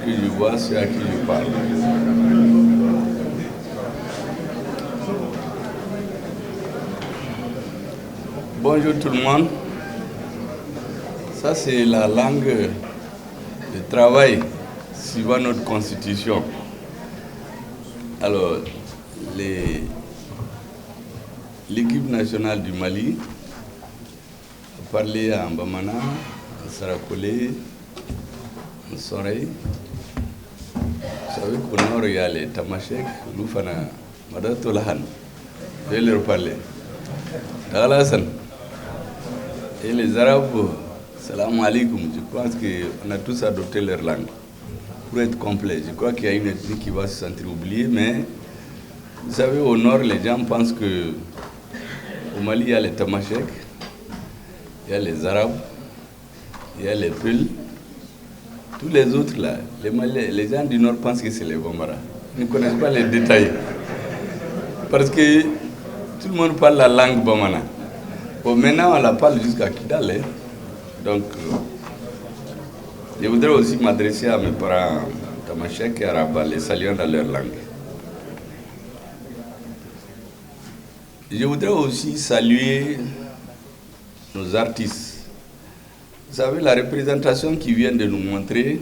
que je vois ceux à qui je parle. Bonjour tout le monde. Ça, c'est la langue de travail suivant notre constitution. Alors, l'équipe nationale du Mali a parlé en Bamana, en Sarakole, en Sorey. Vous savez qu'au nord, il y a les Tamashek, Loufana, Madatolahan. Je vais leur parler. Tagalasan. Et les Arabes, salam alaikum, je pense qu'on a tous adopté leur langue pour être complet. Je crois qu'il y a une ethnie qui va se sentir oubliée, mais vous savez, au nord, les gens pensent que au Mali, il y a les Tamashek, il y a les Arabes, il y a les Peuls. Tous les autres, là, les gens du nord pensent que c'est les Bambara. Ils ne connaissent pas les détails. Parce que tout le monde parle la langue Bamana. Bon, maintenant, on la parle jusqu'à Kidal. Hein. Donc, je voudrais aussi m'adresser à mes parents Tamashek et Araba, les saluant dans leur langue. Je voudrais aussi saluer nos artistes. Vous savez, la représentation qu'ils viennent de nous montrer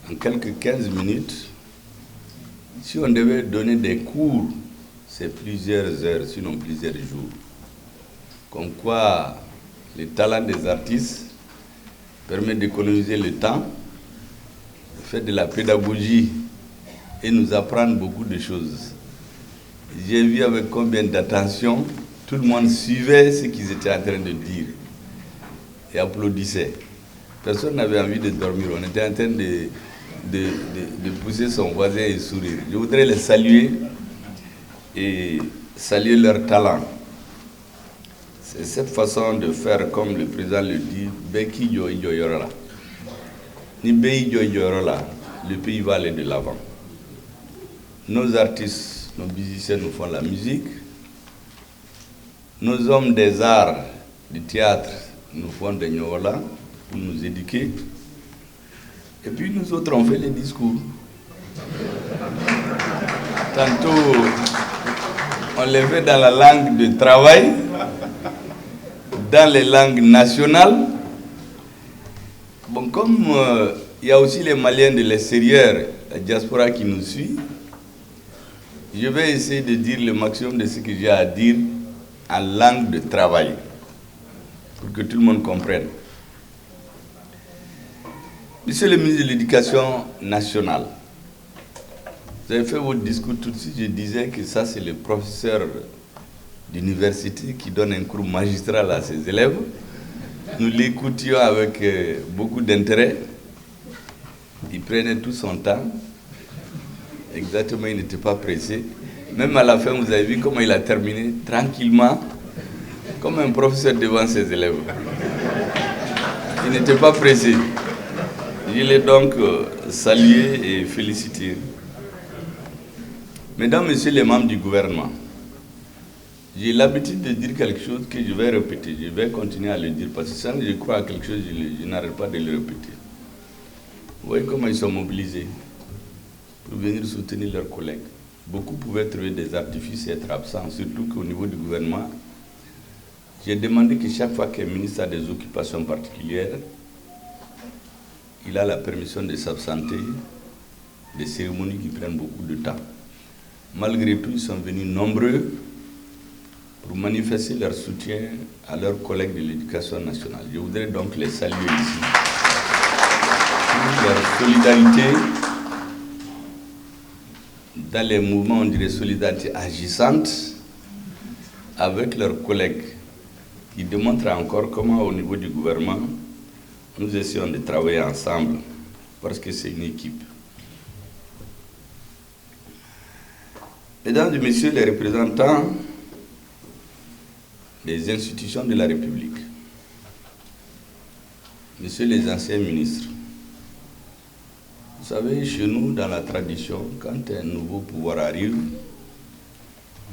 en quelques 15 minutes, si on devait donner des cours, c'est plusieurs heures, sinon plusieurs jours. Comme quoi, le talent des artistes permet d'économiser le temps, de faire de la pédagogie et nous apprendre beaucoup de choses. J'ai vu avec combien d'attention tout le monde suivait ce qu'ils étaient en train de dire et applaudissait. Personne n'avait envie de dormir, on était en train de pousser son voisin et sourire. Je voudrais les saluer et saluer leur talent. C'est cette façon de faire, comme le président le dit, Beki Yoyo Yorola. Ni Bei Yoyo Yorola, le pays va aller de l'avant. Nos artistes, nos musiciens nous font la musique. Nos hommes des arts, du théâtre, nous font des nyola pour nous éduquer. Et puis nous autres, on fait les discours. Tantôt, on les fait dans la langue de travail, dans les langues nationales. Bon, comme il y a aussi les Maliens de l'extérieur, la diaspora qui nous suit, je vais essayer de dire le maximum de ce que j'ai à dire en langue de travail, pour que tout le monde comprenne. Monsieur le ministre de l'Éducation nationale, vous avez fait votre discours tout de suite, je disais que ça c'est le professeur d'université qui donne un cours magistral à ses élèves. Nous l'écoutions avec beaucoup d'intérêt. Il prenait tout son temps. Exactement, il n'était pas pressé. Même à la fin, vous avez vu comment il a terminé, tranquillement, comme un professeur devant ses élèves. Il n'était pas pressé. Je l'ai donc salué et félicité. Mesdames, Messieurs les membres du gouvernement, j'ai l'habitude de dire quelque chose que je vais répéter. Je vais continuer à le dire parce que si je crois à quelque chose, je n'arrête pas de le répéter. Vous voyez comment ils sont mobilisés pour venir soutenir leurs collègues. Beaucoup pouvaient trouver des artifices et être absents, surtout qu'au niveau du gouvernement, j'ai demandé que chaque fois qu'un ministre a des occupations particulières, il a la permission de s'absenter des cérémonies qui prennent beaucoup de temps. Malgré tout, ils sont venus nombreux pour manifester leur soutien à leurs collègues de l'éducation nationale. Je voudrais donc les saluer ici pour leur solidarité dans les mouvements, on dirait solidarité agissante avec leurs collègues qui démontrent encore comment au niveau du gouvernement nous essayons de travailler ensemble parce que c'est une équipe. Mesdames et Messieurs les représentants des institutions de la République, Messieurs les anciens ministres, vous savez, chez nous, dans la tradition, quand un nouveau pouvoir arrive,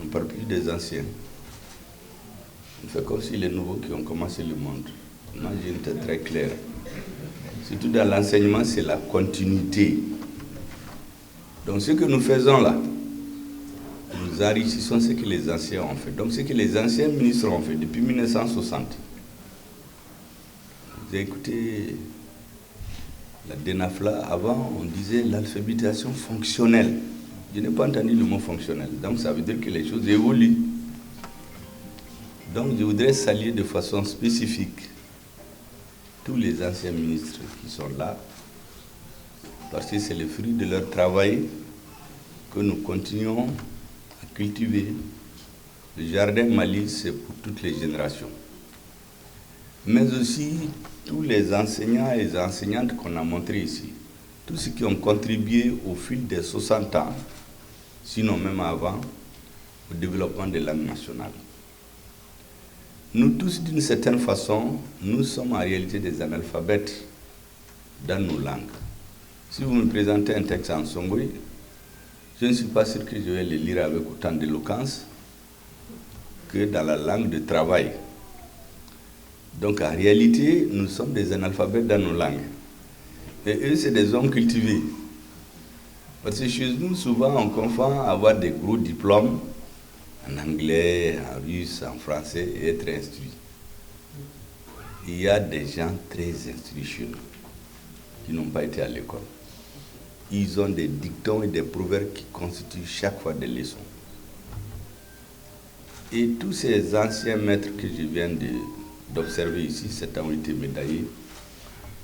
on ne parle plus des anciens. On fait comme si les nouveaux qui ont commencé le monde. Moi, j'étais très clair. surtout dans l'enseignement, c'est la continuité. Donc ce que nous faisons là, nous enrichissons ce que les anciens ont fait. Donc ce que les anciens ministres ont fait depuis 1960. Vous avez écouté la DENAFLA, avant on disait l'alphabétisation fonctionnelle. Je n'ai pas entendu le mot fonctionnel. Donc ça veut dire que les choses évoluent. Donc je voudrais saluer de façon spécifique tous les anciens ministres qui sont là, parce que c'est le fruit de leur travail que nous continuons à cultiver. Le jardin Mali, c'est pour toutes les générations. Mais aussi tous les enseignants et les enseignantes qu'on a montrés ici, tous ceux qui ont contribué au fil des 60 ans, sinon même avant, au développement des langues nationales. Nous tous, d'une certaine façon, nous sommes en réalité des analphabètes dans nos langues. Si vous me présentez un texte en Songwe, je ne suis pas sûr que je vais le lire avec autant d'éloquence que dans la langue de travail. Donc en réalité, nous sommes des analphabètes dans nos langues. Et eux, c'est des hommes cultivés. Parce que chez nous, souvent, on confond avoir des gros diplômes en anglais, en russe, en français, et être instruit. Il y a des gens très instruits chez nous, qui n'ont pas été à l'école. Ils ont des dictons et des proverbes qui constituent chaque fois des leçons. Et tous ces anciens maîtres que je viens d'observer ici, certains ont été médaillés,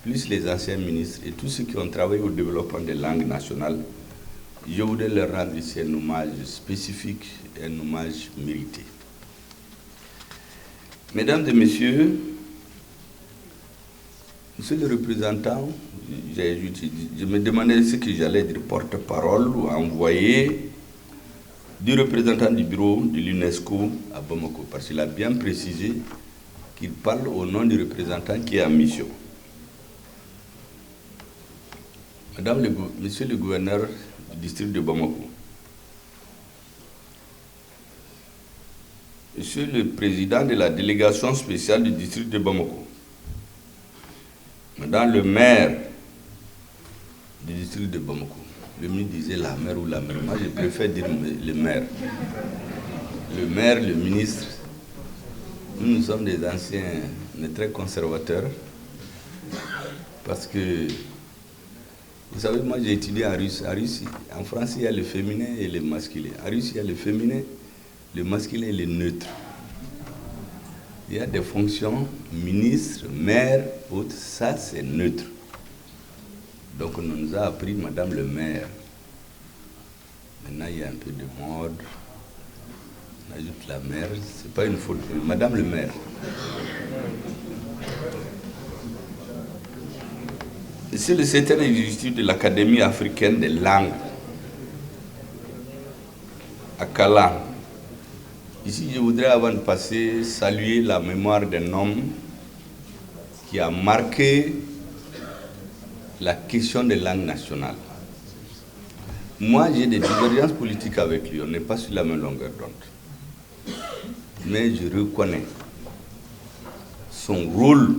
plus les anciens ministres et tous ceux qui ont travaillé au développement des langues nationales, je voudrais leur rendre ici un hommage spécifique et un hommage mérité. Mesdames et messieurs, monsieur le représentant, je me demandais ce que j'allais dire porte-parole ou envoyé du représentant du bureau de l'UNESCO à Bamako, parce qu'il a bien précisé qu'il parle au nom du représentant qui est en mission. Monsieur le gouverneur du district de Bamako, Monsieur le président de la délégation spéciale du district de Bamako, Madame le maire du district de Bamako, le ministre disait la maire ou la maire, moi je préfère dire le maire. Le maire, le ministre, nous sommes des anciens, mais très conservateurs, parce que, vous savez, moi j'ai étudié en Russie. En France, il y a le féminin et le masculin. En Russie, il y a le féminin, le masculin et le neutre. Il y a des fonctions, ministre, maire, autres, ça c'est neutre. Donc on nous a appris Madame le maire. Maintenant il y a un peu de mode. On ajoute la maire, c'est pas une faute. Madame le maire. C'est le secrétaire exécutif de l'Académie africaine des langues à Kalang. Ici, je voudrais, avant de passer, saluer la mémoire d'un homme qui a marqué la question des langues nationales. Moi, j'ai des divergences politiques avec lui, on n'est pas sur la même longueur d'onde. Mais je reconnais son rôle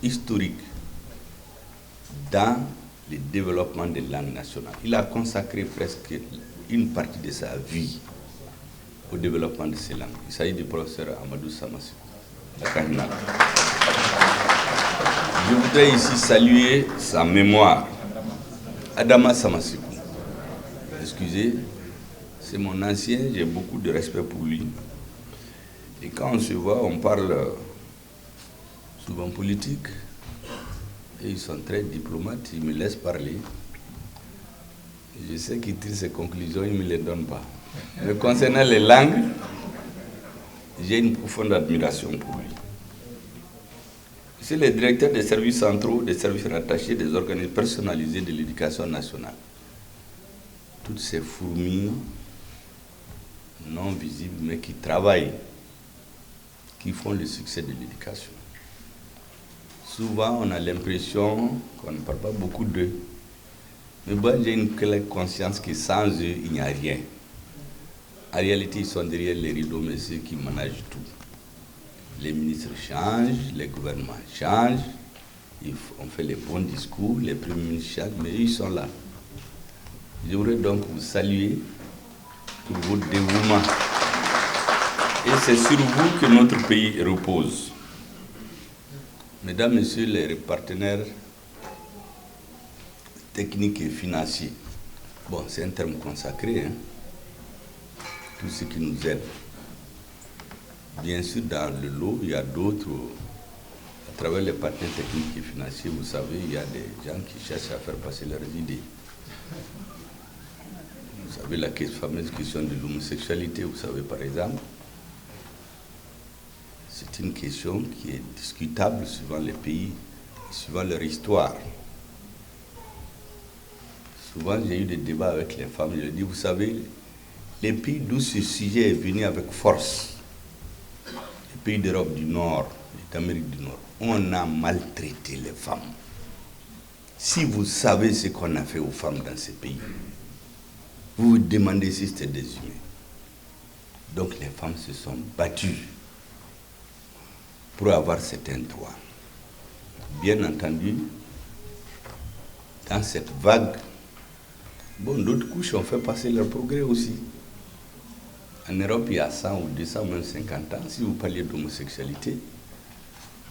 historique dans le développement des langues nationales. Il a consacré presque une partie de sa vie au développement de ces langues. Il s'agit du professeur Amadou Samassi, la Kahinala. Je voudrais ici saluer sa mémoire. Adama Samasikou. Excusez, c'est mon ancien, j'ai beaucoup de respect pour lui. Et quand on se voit, on parle souvent politique. Et ils sont très diplomates, ils me laissent parler. Je sais qu'ils tirent ses conclusions, ils ne me les donnent pas. Mais concernant les langues, j'ai une profonde admiration pour lui. C'est le directeur des services centraux, des services rattachés, des organismes personnalisés de l'éducation nationale. Toutes ces fourmis non visibles, mais qui travaillent, qui font le succès de l'éducation. Souvent, on a l'impression qu'on ne parle pas beaucoup d'eux. Mais moi, j'ai une claire conscience que sans eux, il n'y a rien. En réalité, ils sont derrière les rideaux, mais ceux qui managent tout. Les ministres changent, les gouvernements changent, On fait les bons discours, les premiers ministres, mais ils sont là. J'aimerais donc vous saluer pour votre dévouement. Et c'est sur vous que notre pays repose. Mesdames, Messieurs les partenaires techniques et financiers, bon, c'est un terme consacré, hein? Tout ce qui nous aide. Bien sûr, dans le lot, il y a d'autres, à travers les partenaires techniques et financiers, vous savez, il y a des gens qui cherchent à faire passer leurs idées. Vous savez, la fameuse question de l'homosexualité, vous savez, par exemple, c'est une question qui est discutable suivant les pays, suivant leur histoire. Souvent, j'ai eu des débats avec les femmes, je leur dis, vous savez, les pays d'où ce sujet est venu avec force, les pays d'Europe du Nord, d'Amérique du Nord, on a maltraité les femmes. Si vous savez ce qu'on a fait aux femmes dans ces pays, vous vous demandez si c'était des humains. Donc les femmes se sont battues pour avoir certains droits. Bien entendu, dans cette vague, bon, d'autres couches ont fait passer leur progrès aussi. En Europe, il y a 100 ou 200, même 50 ans, si vous parliez d'homosexualité,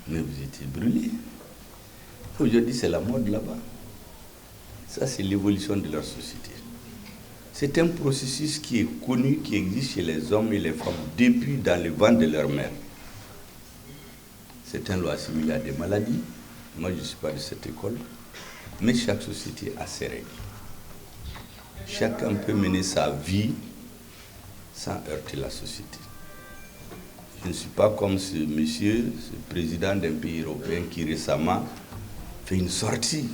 mais vous étiez brûlés. Aujourd'hui, c'est la mode là-bas. Ça, c'est l'évolution de leur société. C'est un processus qui est connu, qui existe chez les hommes et les femmes depuis dans le ventre de leur mère. Certains l'ont assimilé à des maladies. Moi, je ne suis pas de cette école. Mais chaque société a ses règles. Chacun peut mener sa vie sans heurter la société. Je ne suis pas comme ce monsieur, ce président d'un pays européen qui récemment fait une sortie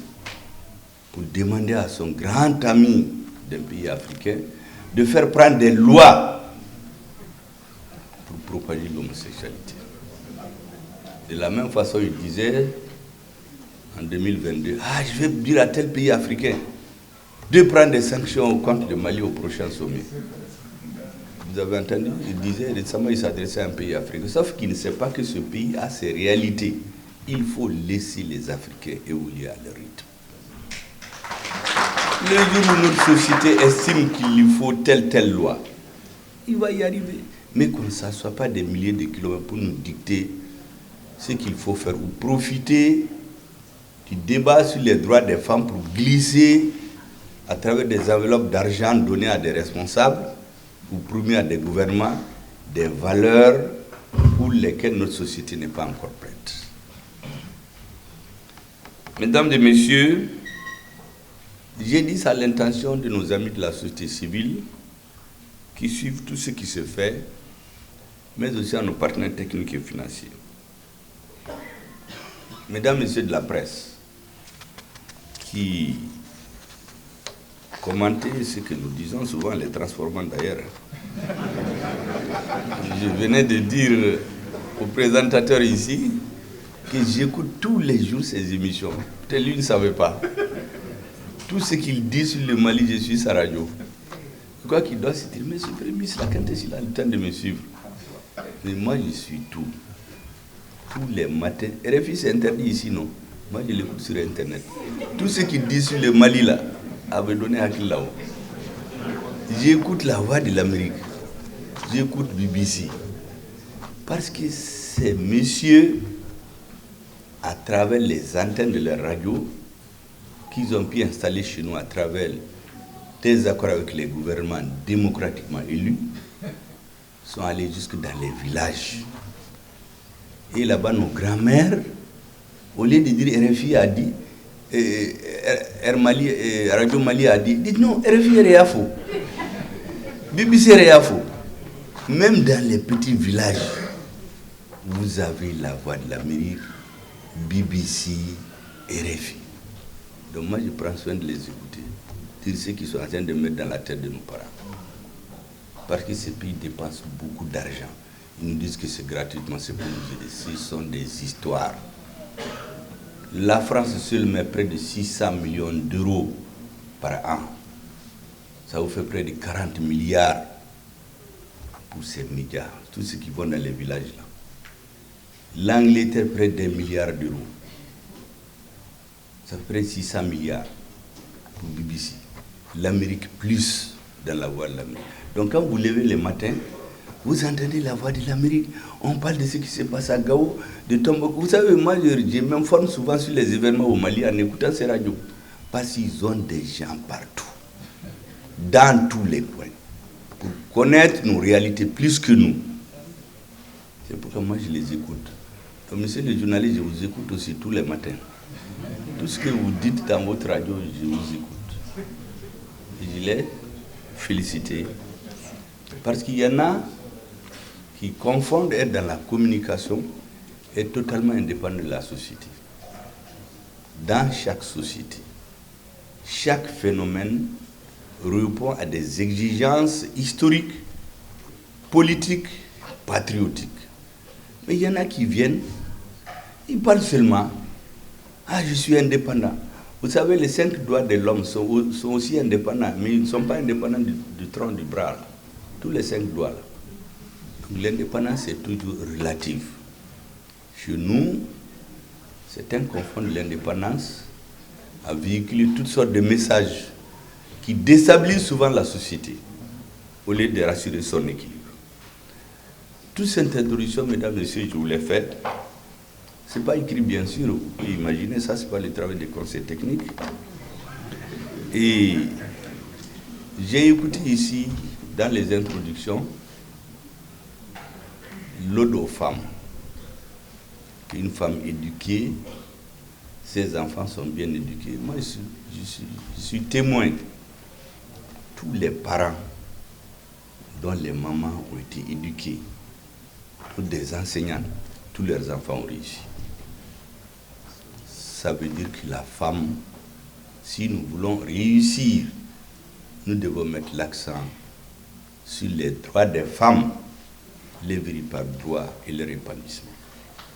pour demander à son grand ami d'un pays africain de faire prendre des lois pour propager l'homosexualité. De la même façon, il disait en 2022, je vais dire à tel pays africain de prendre des sanctions contre le Mali au prochain sommet. Vous avez entendu? Il disait récemment, il s'adressait à un pays africain, sauf qu'il ne sait pas que ce pays a ses réalités. Il faut laisser les Africains évoluer à leur rythme. Le jour où notre société estime qu'il lui faut telle loi, il va y arriver. Mais qu'on ne s'assoit pas des milliers de kilomètres pour nous dicter ce qu'il faut faire ou profiter du débat sur les droits des femmes pour glisser à travers des enveloppes d'argent données à des responsables ou promis à des gouvernements des valeurs pour lesquelles notre société n'est pas encore prête. Mesdames et messieurs, j'ai dit ça à l'intention de nos amis de la société civile qui suivent tout ce qui se fait, mais aussi à nos partenaires techniques et financiers. Mesdames et messieurs de la presse, qui commentaient ce que nous disons, souvent les transformant d'ailleurs. Je venais de dire au présentateur ici que j'écoute tous les jours ces émissions. Peut-être lui ne savait pas. Tout ce qu'il dit sur le Mali, je suis sa radio. Je crois qu'il doit se dire, mais ce premier ministre, quand est-ce qu'il a le temps de me suivre? Mais moi, je suis tout. Tous les matins. RFI, c'est interdit ici, non? Moi, je l'écoute sur Internet. Tout ce qu'il dit sur le Mali, là, avait donné à qui là-haut. J'écoute la voix de l'Amérique. J'écoute BBC. Parce que ces messieurs, à travers les antennes de leur radio, qu'ils ont pu installer chez nous à travers des accords avec les gouvernements démocratiquement élus, sont allés jusque dans les villages. Et là-bas, nos grands-mères, au lieu de dire RFI a dit, Radio Mali a dit, dites non, RFI est faux. BBC est faux. Même dans les petits villages, vous avez la voix de l'Amérique, BBC, RFI. Donc moi, je prends soin de les écouter, dire ce qu'ils sont en train de mettre dans la tête de nos parents. Parce que ces pays dépensent beaucoup d'argent. Ils nous disent que c'est gratuitement, c'est pour nous aider. Ce sont des histoires. La France seule met près de 600 millions d'euros par an. Ça vous fait près de 40 milliards pour ces médias, tous ceux qui vont dans les villages là. L'Angleterre près d'1 milliard d'euros. ça ferait 600 milliards pour BBC. L'Amérique plus dans la voix de l'Amérique. Donc quand vous levez le matin, vous entendez la voix de l'Amérique. On parle de ce qui se passe à Gao, de Tombouctou. Vous savez, moi, je m'informe souvent sur les événements au Mali en écoutant ces radios. Parce qu'ils ont des gens partout, dans tous les coins, pour connaître nos réalités plus que nous. C'est pourquoi moi, je les écoute. Comme monsieur le journaliste, je vous écoute aussi tous les matins. Tout ce que vous dites dans votre radio, je vous écoute. Et je les félicite. Parce qu'il y en a qui confondent être dans la communication et totalement indépendant de la société. Dans chaque société, chaque phénomène répond à des exigences historiques, politiques, patriotiques. Mais il y en a qui viennent, ils parlent seulement « Ah, je suis indépendant ». Vous savez, les 5 doigts de l'homme sont aussi indépendants, mais ils ne sont pas indépendants du tronc du bras. Là. Tous les 5 doigts. Là. Donc l'indépendance est toujours relative. Chez nous, certains confondent l'indépendance à véhiculer toutes sortes de messages qui déstabilisent souvent la société au lieu de rassurer son équilibre. Toute cette introduction, mesdames et messieurs, je vous l'ai faite. Ce n'est pas écrit, bien sûr. Vous pouvez imaginer, ça, ce n'est pas le travail des conseils techniques. Et j'ai écouté ici, dans les introductions, l'ode aux femmes. Une femme éduquée, ses enfants sont bien éduqués. Moi, je suis témoin. Tous les parents dont les mamans ont été éduquées, toutes des enseignantes, tous leurs enfants ont réussi. Ça veut dire que la femme, si nous voulons réussir, nous devons mettre l'accent sur les droits des femmes, les véritables droits et leur épanouissement.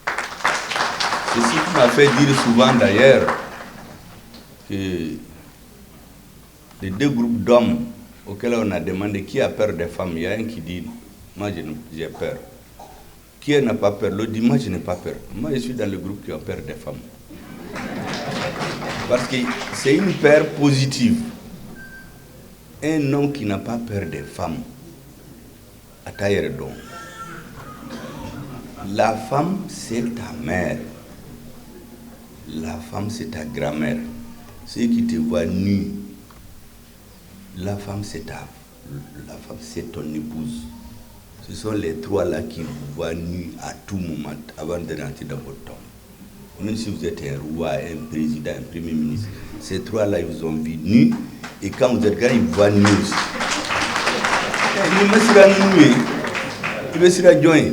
C'est ce qui m'a fait dire souvent d'ailleurs que les 2 groupes d'hommes auxquels on a demandé qui a peur des femmes, il y a un qui dit « moi j'ai peur ». Qui n'a pas peur? L'autre dit « moi je n'ai pas peur ». Moi je suis dans le groupe qui a peur des femmes. Parce que c'est une peur positive. Un homme qui n'a pas peur des femmes, à taille donc. La femme, c'est ta mère. La femme, c'est ta grand-mère. Ceux qui te voient nu. La femme, c'est ton épouse. Ce sont les 3 là qui vous voient nu à tout moment avant de rentrer dans votre tombe. Même si vous êtes un roi, un président, un premier ministre, ces 3 là, ils vous ont vu nu. Et quand vous êtes grand, ils vous voient nu aussi. Il me sera joint.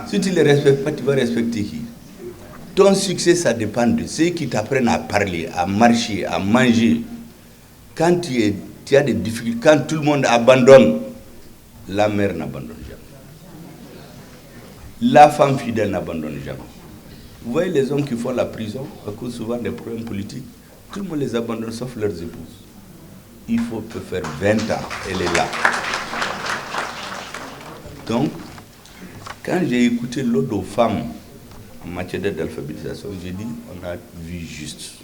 Si tu ne les respectes pas, tu vas respecter qui? Ton succès, ça dépend de ceux qui t'apprennent à parler, à marcher, à manger. Quand tu as des difficultés, quand tout le monde abandonne, la mère n'abandonne jamais. La femme fidèle n'abandonne jamais. Vous voyez les hommes qui font la prison à cause souvent des problèmes politiques, tout le monde les abandonne sauf leurs épouses. Il faut faire 20 ans, elle est là. Donc, quand j'ai écouté l'ode aux femmes en matière d'alphabétisation, j'ai dit, on a vu juste.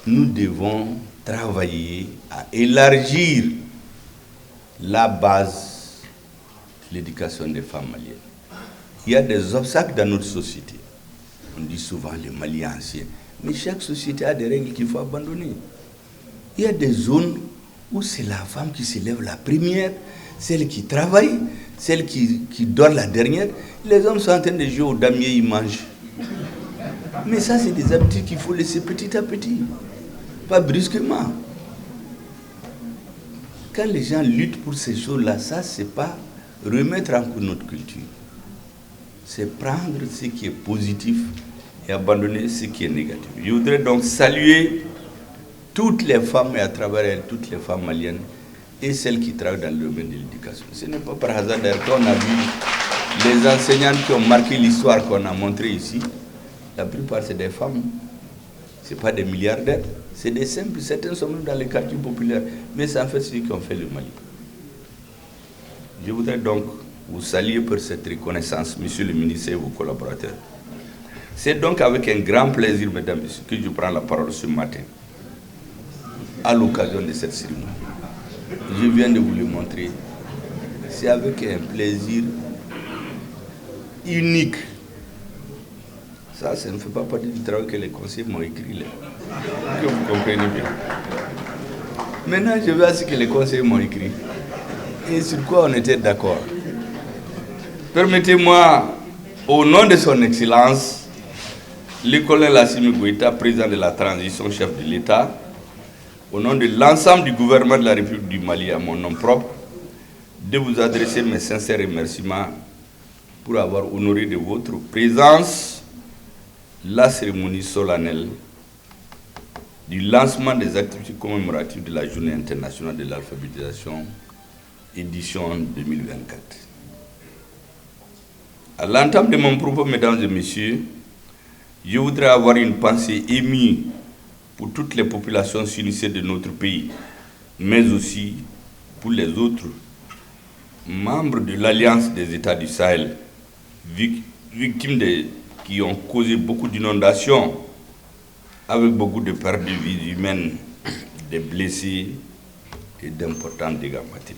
Nous devons travailler à élargir la base de l'éducation des femmes maliennes. Il y a des obstacles dans notre société. On dit souvent les Maliens anciens. Mais chaque société a des règles qu'il faut abandonner. Il y a des zones où c'est la femme qui se lève la première, celle qui travaille, celle qui dort la dernière. Les hommes sont en train de jouer au damier, ils mangent. Mais ça, c'est des habitudes qu'il faut laisser petit à petit. Pas brusquement. Quand les gens luttent pour ces choses-là, ça, c'est pas remettre en cause notre culture. C'est prendre ce qui est positif et abandonner ce qui est négatif. Je voudrais donc saluer toutes les femmes et à travers elles, toutes les femmes maliennes et celles qui travaillent dans le domaine de l'éducation. Ce n'est pas par hasard d'ailleurs qu'on a vu les enseignantes qui ont marqué l'histoire qu'on a montré ici. La plupart, c'est des femmes. Ce n'est pas des milliardaires. C'est des simples. Certains sont même dans les quartiers populaires. Mais c'est en fait ceux qui ont fait le Mali. Je voudrais donc vous saluer pour cette reconnaissance, monsieur le ministre et vos collaborateurs. C'est donc avec un grand plaisir, mesdames et messieurs, que je prends la parole ce matin, à l'occasion de cette cérémonie. Je viens de vous le montrer. C'est avec un plaisir unique. Ça ne fait pas partie du travail que les conseillers m'ont écrit là. Que vous comprenez bien. Maintenant, je vais à ce que les conseillers m'ont écrit. Et sur quoi on était d'accord. Permettez-moi, au nom de son Excellence, le colonel Assimi Goïta, président de la transition, chef de l'État, au nom de l'ensemble du gouvernement de la République du Mali, à mon nom propre, de vous adresser mes sincères remerciements pour avoir honoré de votre présence la cérémonie solennelle du lancement des activités commémoratives de la Journée internationale de l'alphabétisation, édition 2024. À l'entame de mon propos, mesdames et messieurs, je voudrais avoir une pensée émue pour toutes les populations sunnites de notre pays, mais aussi pour les autres membres de l'Alliance des États du Sahel, victimes qui ont causé beaucoup d'inondations, avec beaucoup de pertes de vies humaines, des blessés et d'importants dégâts matériels.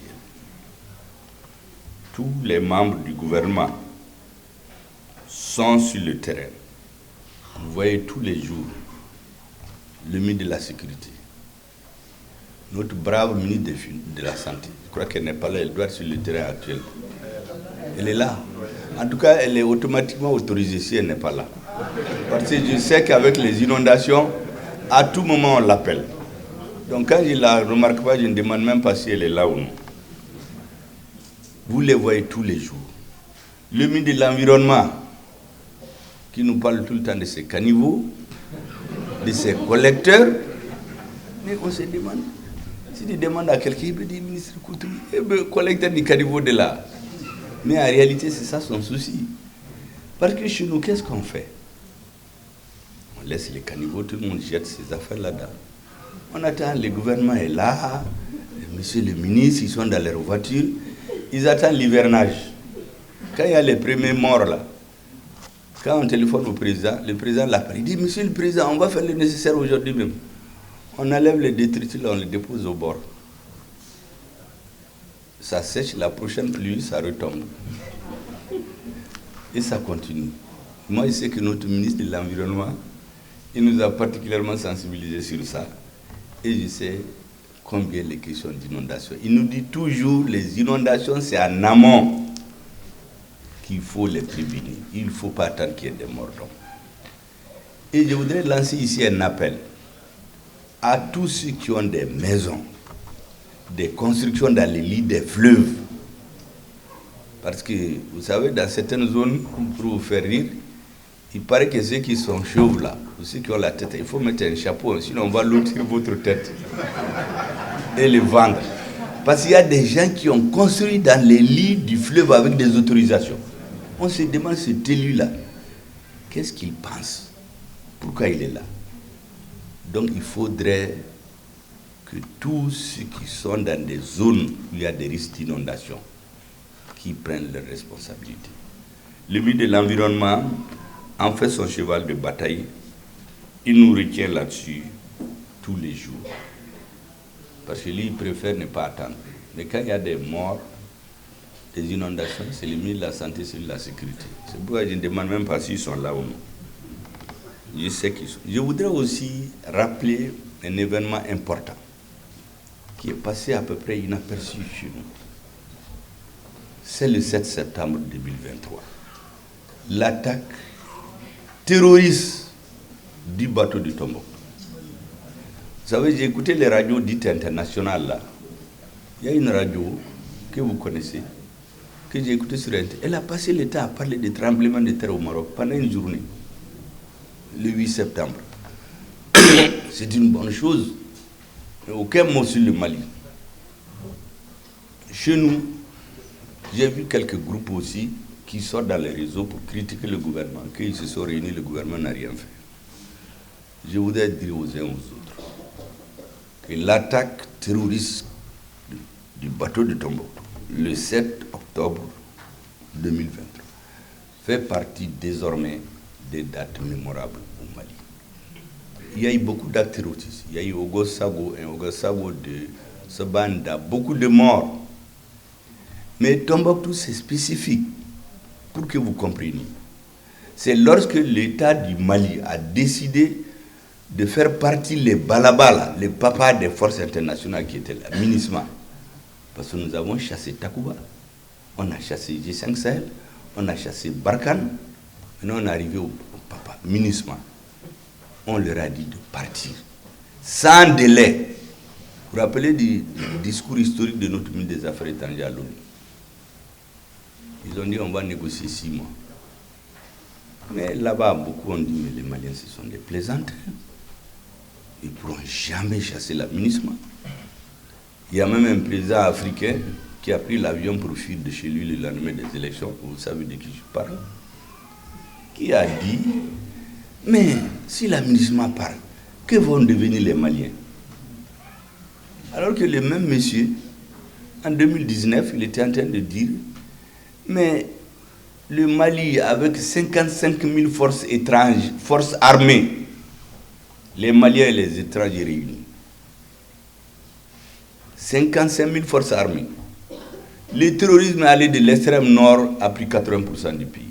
Tous les membres du gouvernement sont sur le terrain. Vous voyez tous les jours le ministre de la Sécurité, notre brave ministre de la Santé. Je crois qu'elle n'est pas là, elle doit être sur le terrain actuel. Elle est là. En tout cas, elle est automatiquement autorisée si elle n'est pas là. Parce que je sais qu'avec les inondations, à tout moment, on l'appelle. Donc quand je ne la remarque pas, je ne demande même pas si elle est là ou non. Vous les voyez tous les jours. Le ministre de l'Environnement, qui nous parle tout le temps de ces caniveaux, de ces collecteurs. Mais on se demande, si tu demandes à quelqu'un, il peut dire, ministre Koutou, collecteur du caniveau de là. Mais en réalité, c'est ça son souci. Parce que chez nous, qu'est-ce qu'on fait? On laisse les caniveaux, tout le monde jette ses affaires là-dedans. On attend, le gouvernement est là, monsieur le ministre, ils sont dans leur voiture, ils attendent l'hivernage. Quand il y a les premiers morts là, quand on téléphone au président, le président l'appelle. Il dit, monsieur le président, on va faire le nécessaire aujourd'hui même. On enlève les détritus là, on les dépose au bord. Ça sèche, la prochaine pluie, ça retombe. Et ça continue. Moi, je sais que notre ministre de l'Environnement, il nous a particulièrement sensibilisés sur ça. Et je sais combien les questions d'inondation. Il nous dit toujours, les inondations, c'est en amont qu'il faut les prévenir. Il ne faut pas attendre qu'il y ait des morts d'hommes. Et je voudrais lancer ici un appel à tous ceux qui ont des maisons, des constructions dans les lits des fleuves. Parce que, vous savez, dans certaines zones, pour vous faire rire, il paraît que ceux qui sont chauves là, ou ceux qui ont la tête, il faut mettre un chapeau, sinon on va lotir votre tête et les vendre. Parce qu'il y a des gens qui ont construit dans les lits du fleuve avec des autorisations. On se demande cet élu-là, qu'est-ce qu'il pense? Pourquoi il est là? Donc il faudrait que tous ceux qui sont dans des zones où il y a des risques d'inondation, qui prennent leurs responsabilités. Le ministre de l'Environnement en fait son cheval de bataille. Il nous retient là-dessus tous les jours. Parce que lui, il préfère ne pas attendre. Mais quand il y a des morts, des inondations, c'est le ministre de la Santé, c'est de la Sécurité. C'est pourquoi je ne demande même pas s'ils sont là ou non. Je sais qu'ils sont. Je voudrais aussi rappeler un événement important qui est passé à peu près inaperçu chez nous. C'est le 7 septembre 2023. L'attaque terroriste du bateau du Tombouctou. Vous savez, j'ai écouté les radios dites internationales là. Il y a une radio que vous connaissez, que j'ai écoutée sur Internet. Elle a passé le temps à parler des tremblements de terre au Maroc pendant une journée, le 8 septembre. C'est une bonne chose. Mais aucun mot sur le Mali. Chez nous, j'ai vu quelques groupes aussi qui sortent dans les réseaux pour critiquer le gouvernement, qu'ils se sont réunis, le gouvernement n'a rien fait. Je voudrais dire aux uns aux autres que l'attaque terroriste du bateau de Tombouctou, le 7 octobre 2023, fait partie désormais des dates mémorables au Mali. Il y a eu beaucoup d'actes terroristes. Il y a eu Ogosago de Sabanda, beaucoup de morts. Mais Tombouctou, c'est spécifique, pour que vous compreniez. C'est lorsque l'État du Mali a décidé de faire partie les Balabala, les papas des forces internationales qui étaient là, MINUSMA. Parce que nous avons chassé Takuba, on a chassé G5 Sahel, on a chassé Barkhane, maintenant on est arrivé au papa, MINUSMA. On leur a dit de partir, sans délai. Vous vous rappelez du discours historique de notre ministre des Affaires étrangères à l'ONU? Ils ont dit on va négocier 6 mois. Mais là-bas, beaucoup ont dit mais les Maliens, ce sont des plaisantins. Ils ne pourront jamais chasser la MINUSMA. Il y a même un président africain qui a pris l'avion pour fuir de chez lui le lendemain des élections. Vous savez de qui je parle. Qui a dit, mais si la MINUSMA parle, que vont devenir les Maliens? Alors que le même monsieur, en 2019, il était en train de dire, mais le Mali, avec 55 000 forces étrangères, forces armées, les Maliens et les étrangers réunis, 55 000 forces armées. Le terrorisme est allé de l'extrême nord, a pris 80% du pays.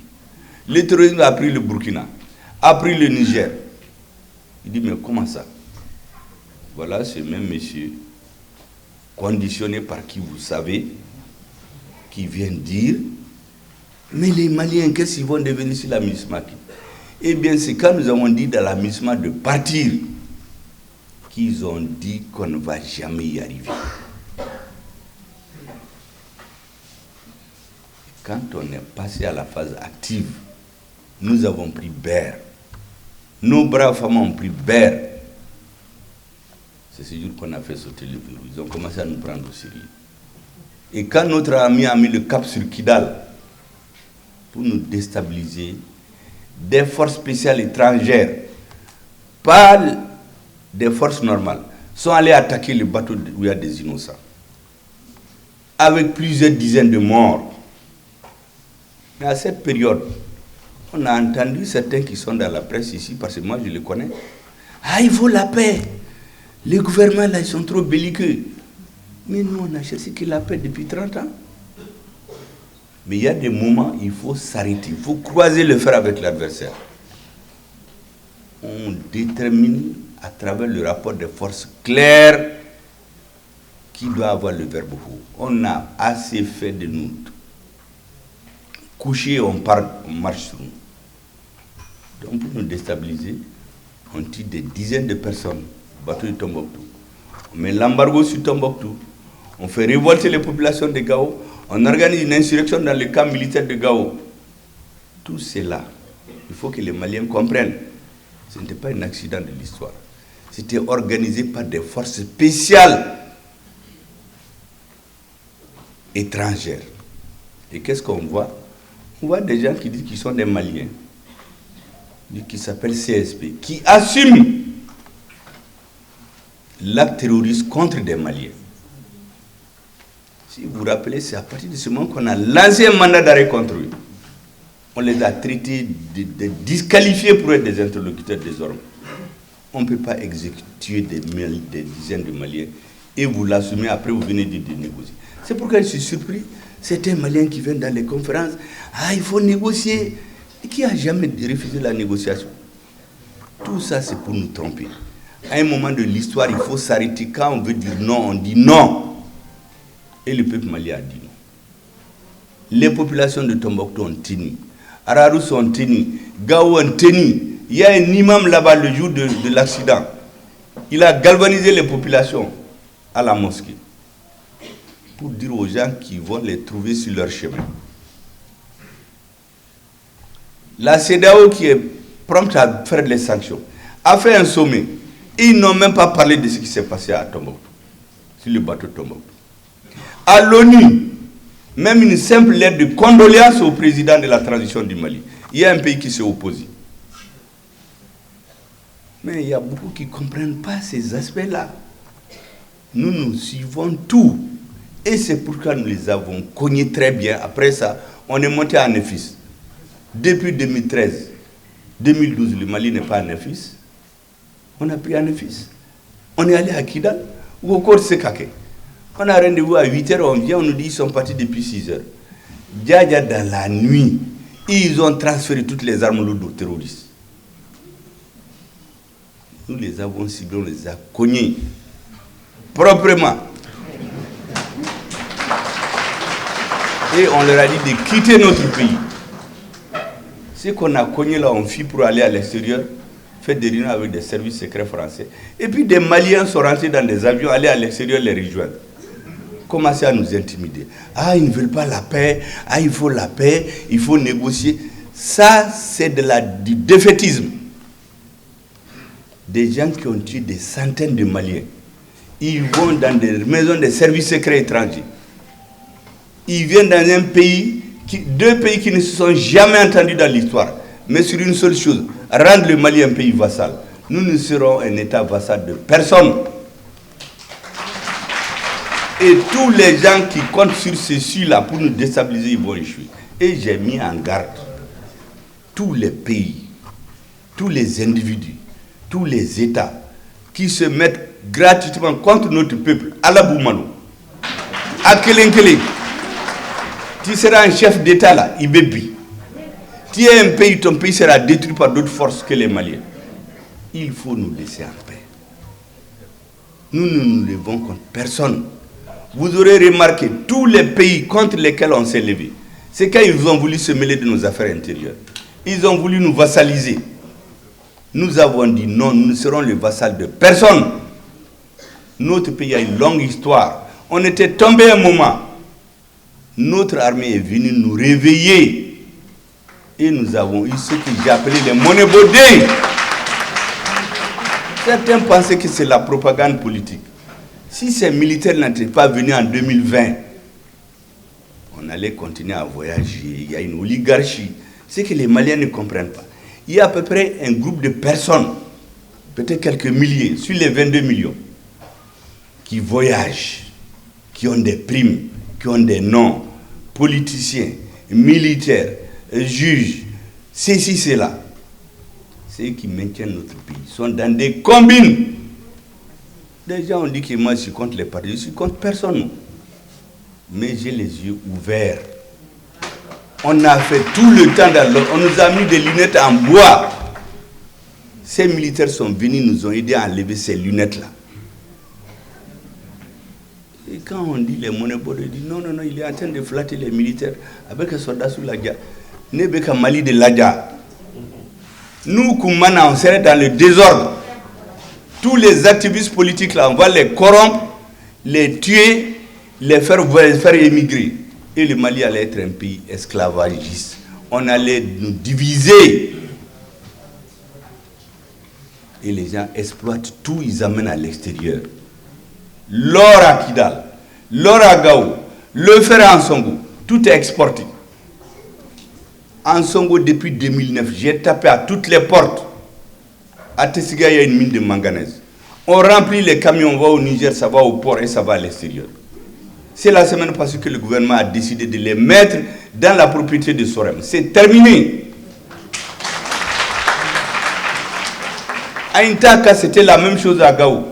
Le terrorisme a pris le Burkina, a pris le Niger. Il dit, mais comment ça? Voilà ce même monsieur, conditionné par qui vous savez, qui vient dire, mais les Maliens, qu'est-ce qu'ils vont devenir sur la MINUSMA? Eh bien, c'est quand nous avons dit dans la MINUSMA de partir, qu'ils ont dit qu'on ne va jamais y arriver. Quand on est passé à la phase active, nous avons pris Ber. Nos braves femmes ont pris Ber. C'est ce jour qu'on a fait sauter le verrou. Ils ont commencé à nous prendre au sérieux. Et quand notre ami a mis le cap sur Kidal pour nous déstabiliser, des forces spéciales étrangères, pas des forces normales, sont allées attaquer le bateau où il y a des innocents, avec plusieurs dizaines de morts. Mais à cette période, on a entendu certains qui sont dans la presse ici, parce que moi je les connais. Ah, il faut la paix. Les gouvernements là, ils sont trop belliqueux. Mais nous, on a cherché que la paix depuis 30 ans. Mais il y a des moments, il faut s'arrêter. Il faut croiser le fer avec l'adversaire. On détermine à travers le rapport de force clair qui doit avoir le verbe haut. On a assez fait de nous coucher, on marche sur nous. Donc pour nous déstabiliser, on tire des dizaines de personnes au bateau de Tombouctou. On met l'embargo sur Tombouctou. On fait révolter les populations de Gao. On organise une insurrection dans le camp militaire de Gao. Tout cela, il faut que les Maliens comprennent. Ce n'était pas un accident de l'histoire. C'était organisé par des forces spéciales étrangères. Et qu'est-ce qu'on voit? On voit des gens qui disent qu'ils sont des Maliens, qui s'appellent CSP, qui assument l'acte terroriste contre des Maliens. Si vous vous rappelez, c'est à partir de ce moment qu'on a lancé un mandat d'arrêt contre eux. On les a traités de disqualifiés pour être des interlocuteurs désormais. On ne peut pas exécuter des dizaines de Maliens et vous l'assumez, après vous venez de négocier. C'est pourquoi je suis surpris. Certains Maliens qui viennent dans les conférences, ah, il faut négocier. Et qui a jamais refusé la négociation? Tout ça, c'est pour nous tromper. À un moment de l'histoire, il faut s'arrêter. Quand on veut dire non, on dit non. Et le peuple malien a dit non. Les populations de Tombouctou ont tenu. Ararous ont tenu. Gao ont tenu. Il y a un imam là-bas le jour de l'accident. Il a galvanisé les populations à la mosquée pour dire aux gens qu'ils vont les trouver sur leur chemin. La CEDEAO, qui est prompte à faire les sanctions, a fait un sommet. Ils n'ont même pas parlé de ce qui s'est passé à Tombouctou, sur le bateau de Tombouctou. À l'ONU, même une simple lettre de condoléances au président de la transition du Mali. Il y a un pays qui s'est opposé. Mais il y a beaucoup qui ne comprennent pas ces aspects-là. Nous suivons tout. Et c'est pourquoi nous les avons cognés très bien. Après ça, on est monté à Nefis. Depuis 2013, 2012, le Mali n'est pas un fils. On a pris un fils. On est allé à Kidal, ou au Corps Sekake. On a rendez-vous à 8h, on vient, on nous dit qu'ils sont partis depuis 6h. Djadia, dans la nuit, ils ont transféré toutes les armes lourdes aux terroristes. Nous les avons ciblés, on les a cognés proprement. Et on leur a dit de quitter notre pays. Ce qu'on a cogné là, on fit pour aller à l'extérieur, fait des réunions avec des services secrets français. Et puis des Maliens sont rentrés dans des avions, aller à l'extérieur les rejoindre. Commencer à nous intimider. Ah, ils ne veulent pas la paix. Ah, il faut la paix. Il faut négocier. Ça, c'est du défaitisme. Des gens qui ont tué des centaines de Maliens. Ils vont dans des maisons de services secrets étrangers. Ils viennent dans un pays, deux pays qui ne se sont jamais entendus dans l'histoire. Mais sur une seule chose, rendre le Mali un pays vassal. Nous ne serons un État vassal de personne. Et tous les gens qui comptent sur ceci-là pour nous déstabiliser, ils vont échouer. Et j'ai mis en garde tous les pays, tous les individus, tous les États qui se mettent gratuitement contre notre peuple, à la Boumano, à Kelenkele. Tu seras un chef d'État là, Ibébi. Tu es un pays, ton pays sera détruit par d'autres forces que les Maliens. Il faut nous laisser en paix. Nous ne nous levons contre personne. Vous aurez remarqué, tous les pays contre lesquels on s'est levé, c'est quand ils ont voulu se mêler de nos affaires intérieures. Ils ont voulu nous vassaliser. Nous avons dit non, nous ne serons les vassals de personne. Notre pays a une longue histoire. On était tombé un moment. Notre armée est venue nous réveiller. Et nous avons eu ce que j'ai appelé les monnaies baudées. Certains pensaient que c'est la propagande politique. Si ces militaires n'étaient pas venus en 2020, on allait continuer à voyager. Il y a une oligarchie. C'est que les Maliens ne comprennent pas. Il y a à peu près un groupe de personnes, peut-être quelques milliers, sur les 22 millions, qui voyagent, qui ont des primes, qui ont des noms, politiciens, militaires, juges, ceci, cela. C'est eux qui maintiennent notre pays. Ils sont dans des combines. Les gens ont dit que moi je suis contre les partis, je suis contre personne. Mais j'ai les yeux ouverts. On a fait tout le temps dans l'eau. On nous a mis des lunettes en bois. Ces militaires sont venus, nous ont aidés à enlever ces lunettes-là. Et quand on dit les monnaies bordes, on dit non, non, non, il est en train de flatter les militaires avec un soldat sous la guerre. Nebeka Mali de l'Adja. Nous, Koumana, on serait dans le désordre. Tous les activistes politiques là, on va les corrompre, les tuer, les faire émigrer. Et le Mali allait être un pays esclavagiste. On allait nous diviser. Et les gens exploitent tout, ils amènent à l'extérieur. L'or à Kidal, l'or à Gao, le fer à Ansongo, tout est exporté. Ansongo, depuis 2009, j'ai tapé à toutes les portes. À Tessiga, il y a une mine de manganèse. On remplit les camions, on va au Niger, ça va au port et ça va à l'extérieur. C'est la semaine passée que le gouvernement a décidé de les mettre dans la propriété de Sorem. C'est terminé. À Intaka, c'était la même chose à Gao.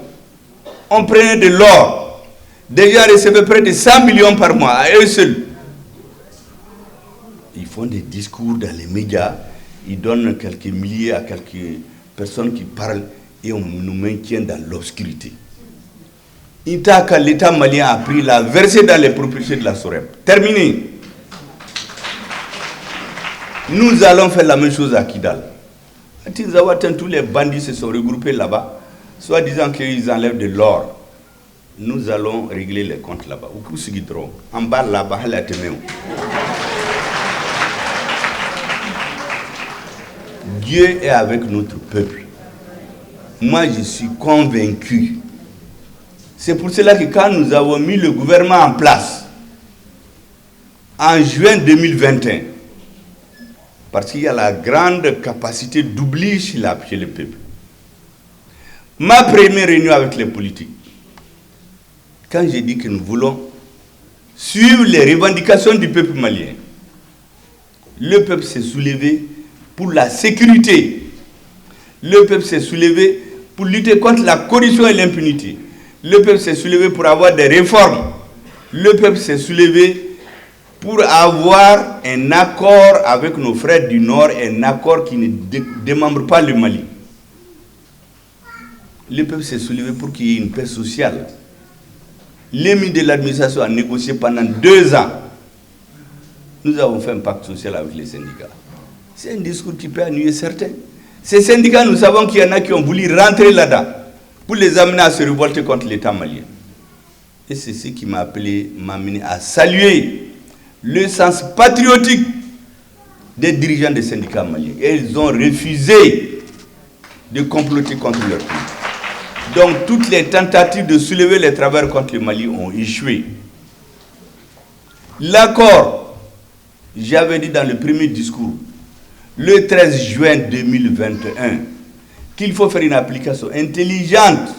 On prenait de l'or. Des gens recevaient près de 100 millions par mois, à eux seuls. Ils font des discours dans les médias. Ils donnent quelques milliers à quelques personnes qui parlent et on nous maintient dans l'obscurité. Intaka, l'État malien a pris la versé dans les propriétés de la Sorem. Terminé. Nous allons faire la même chose à Kidal. À Tinzawatan, tous les bandits se sont regroupés là-bas, soit disant qu'ils enlèvent de l'or. Nous allons régler les comptes là-bas. En bas là-bas, à la Téméo. Dieu est avec notre peuple. Moi, je suis convaincu. C'est pour cela que quand nous avons mis le gouvernement en place, en juin 2021, parce qu'il y a la grande capacité d'oubli chez le peuple. Ma première réunion avec les politiques, quand j'ai dit que nous voulons suivre les revendications du peuple malien, le peuple s'est soulevé pour la sécurité. Le peuple s'est soulevé pour lutter contre la corruption et l'impunité. Le peuple s'est soulevé pour avoir des réformes. Le peuple s'est soulevé pour avoir un accord avec nos frères du Nord, un accord qui ne démembre pas le Mali. Le peuple s'est soulevé pour qu'il y ait une paix sociale. L'émis de l'administration a négocié pendant 2 ans. Nous avons fait un pacte social avec les syndicats. C'est un discours qui peut ennuyer certains. Ces syndicats, nous savons qu'il y en a qui ont voulu rentrer là-dedans pour les amener à se révolter contre l'État malien. Et c'est ce qui m'a amené à saluer le sens patriotique des dirigeants des syndicats maliens. Et ils ont refusé de comploter contre leur pays. Donc toutes les tentatives de soulever les travailleurs contre le Mali ont échoué. L'accord, j'avais dit dans le premier discours, le 13 juin 2021, qu'il faut faire une application intelligente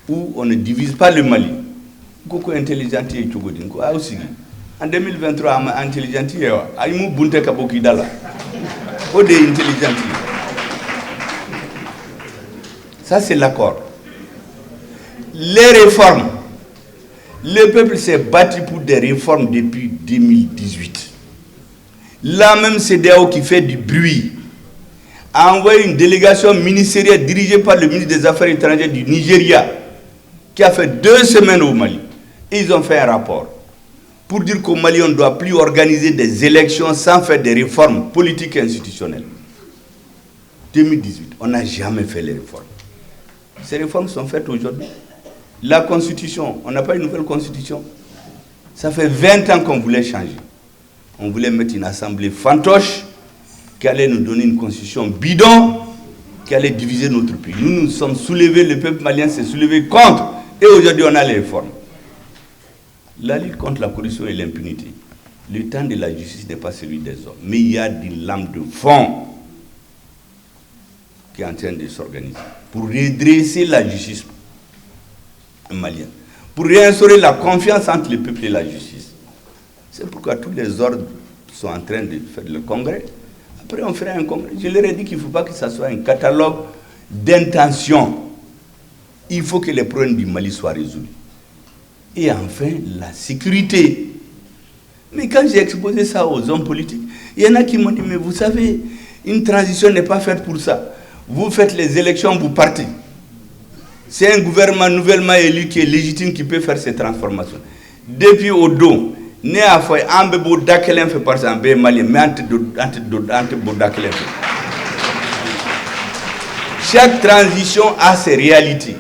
où on ne divise pas le Mali. Koko intelligent et chogodin ko aussi. En 2023, intelligent et aïmou bunte kaboki dala. Ode intelligent. Ça c'est l'accord. Les réformes. Le peuple s'est battu pour des réformes depuis 2018. Là même CEDEAO qui fait du bruit a envoyé une délégation ministérielle dirigée par le ministre des Affaires étrangères du Nigeria qui a fait 2 semaines au Mali. Et ils ont fait un rapport pour dire qu'au Mali, on ne doit plus organiser des élections sans faire des réformes politiques et institutionnelles. 2018, on n'a jamais fait les réformes. Ces réformes sont faites aujourd'hui. La constitution, on n'a pas une nouvelle constitution. Ça fait 20 ans qu'on voulait changer. On voulait mettre une assemblée fantoche qui allait nous donner une constitution bidon, qui allait diviser notre pays. Nous nous sommes soulevés, le peuple malien s'est soulevé contre. Et aujourd'hui, on a les réformes. La lutte contre la corruption et l'impunité, le temps de la justice n'est pas celui des hommes. Mais il y a des lames de fond qui est en train de s'organiser pour redresser la justice malienne, pour réinstaurer la confiance entre le peuple et la justice. C'est pourquoi tous les ordres sont en train de faire le congrès. Après, on fera un congrès. Je leur ai dit qu'il ne faut pas que ce soit un catalogue d'intentions. Il faut que les problèmes du Mali soient résolus. Et enfin, la sécurité. Mais quand j'ai exposé ça aux hommes politiques, il y en a qui m'ont dit, mais vous savez, une transition n'est pas faite pour ça. Vous faites les élections, vous partez. C'est un gouvernement nouvellement élu qui est légitime qui peut faire ces transformations. Depuis Odo, né à Foy, Ambebo Dakelen fait partie en Mali, mais Antebo Dakelen fait. Chaque transition a ses réalités.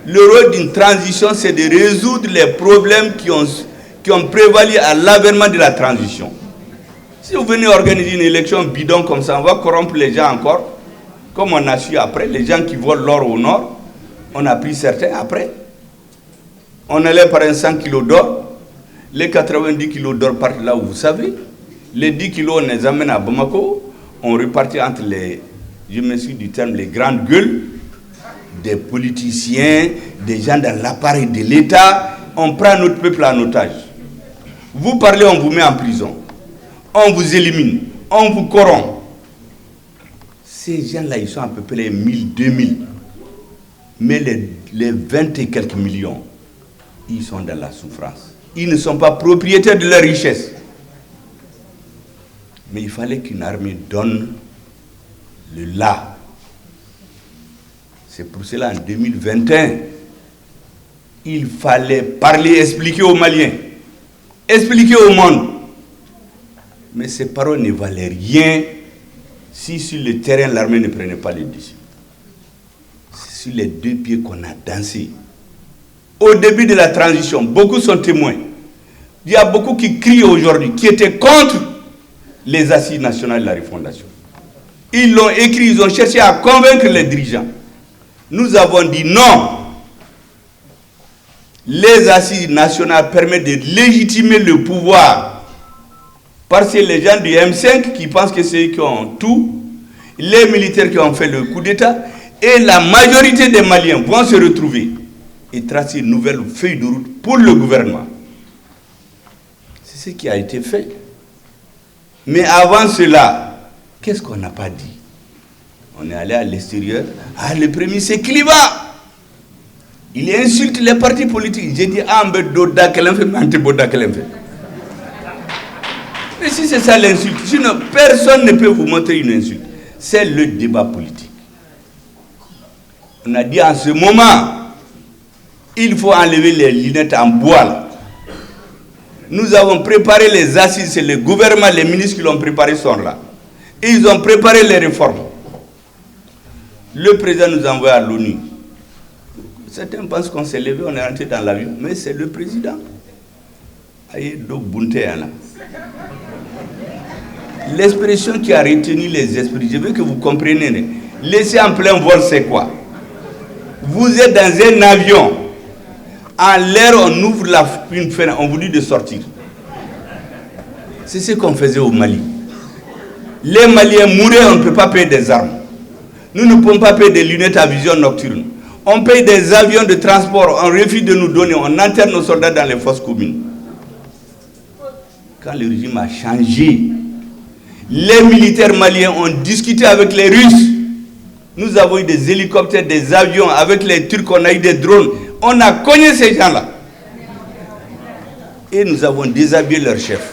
Le rôle d'une transition, c'est de résoudre les problèmes qui ont prévalu à l'avènement de la transition. Si vous venez organiser une élection bidon comme ça, on va corrompre les gens encore. Comme on a su après, les gens qui volent l'or au nord, on a pris certains après. On allait par un 100 kilos d'or. Les 90 kilos d'or partent là où vous savez. Les 10 kilos, on les amène à Bamako. On repartit entre les, je me suis du terme, les grandes gueules, des politiciens, des gens dans l'appareil de l'État. On prend notre peuple en otage. Vous parlez, on vous met en prison. On vous élimine. On vous corrompt. Ces gens-là, ils sont à peu près 1000, 2000. Mais les 20 et quelques millions, ils sont dans la souffrance. Ils ne sont pas propriétaires de leur richesse. Mais il fallait qu'une armée donne le là. C'est pour cela, en 2021, il fallait parler, expliquer aux Maliens, expliquer au monde. Mais ces paroles ne valaient rien si sur le terrain, l'armée ne prenait pas les décisions. C'est sur les 2 pieds qu'on a dansé. Au début de la transition, beaucoup sont témoins. Il y a beaucoup qui crient aujourd'hui, qui étaient contre les assises nationales de la refondation. Ils l'ont écrit, ils ont cherché à convaincre les dirigeants. Nous avons dit non. Les assises nationales permettent de légitimer le pouvoir. Parce que les gens du M5 qui pensent que c'est eux qui ont tout, les militaires qui ont fait le coup d'État, et la majorité des Maliens vont se retrouver et tracer une nouvelle feuille de route pour le gouvernement. C'est ce qui a été fait. Mais avant cela, Qu'est-ce qu'on n'a pas dit? On est allé à l'extérieur. Ah, le premier, c'est Kliva. Il insulte les partis politiques. J'ai dit, ah, mais Doda Kelenfe, mais Boda Kelenfe. Mais si c'est ça l'insulte, sinon personne ne peut vous montrer une insulte. C'est le débat politique. On a dit en ce moment, il faut enlever les lunettes en bois. Là. Nous avons préparé les assises, c'est le gouvernement, les ministres qui l'ont préparé sont là. Et ils ont préparé les réformes. Le président nous a envoyé à l'ONU. Certains pensent qu'on s'est levé, on est rentré dans l'avion, mais c'est le président. L'expression qui a retenu les esprits, je veux que vous compreniez. Laisser en plein vol, c'est quoi? Vous êtes dans un avion. En l'air, on ouvre une fenêtre, on vous dit de sortir. C'est ce qu'on faisait au Mali. Les Maliens mouraient, on ne peut pas payer des armes. Nous ne pouvons pas payer des lunettes à vision nocturne. On paye des avions de transport, on refuse de nous donner, on enterre nos soldats dans les fosses communes. Quand le régime a changé, les militaires maliens ont discuté avec les Russes. Nous avons eu des hélicoptères, des avions, avec les Turcs, on a eu des drones. On a cogné ces gens-là. Et nous avons déshabillé leur chef.